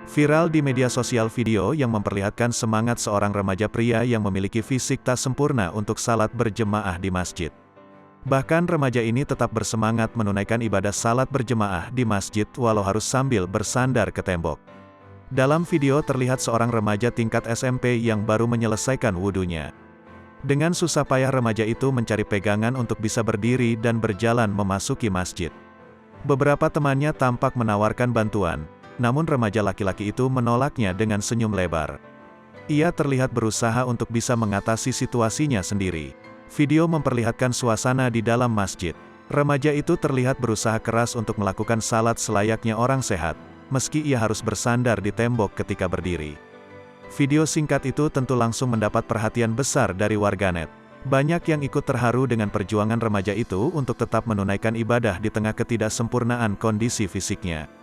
Viral di media sosial video yang memperlihatkan semangat seorang remaja pria yang memiliki fisik tak sempurna untuk salat berjemaah di masjid. Bahkan remaja ini tetap bersemangat menunaikan ibadah salat berjemaah di masjid walau harus sambil bersandar ke tembok. Dalam video terlihat seorang remaja tingkat SMP yang baru menyelesaikan wudunya. Dengan susah payah remaja itu mencari pegangan untuk bisa berdiri dan berjalan memasuki masjid. Beberapa temannya tampak menawarkan bantuan, namun remaja laki-laki itu menolaknya dengan senyum lebar. Ia terlihat berusaha untuk bisa mengatasi situasinya sendiri. Video memperlihatkan suasana di dalam masjid. Remaja itu terlihat berusaha keras untuk melakukan salat selayaknya orang sehat, meski ia harus bersandar di tembok ketika berdiri. Video singkat itu tentu langsung mendapat perhatian besar dari warganet. Banyak yang ikut terharu dengan perjuangan remaja itu untuk tetap menunaikan ibadah di tengah ketidaksempurnaan kondisi fisiknya.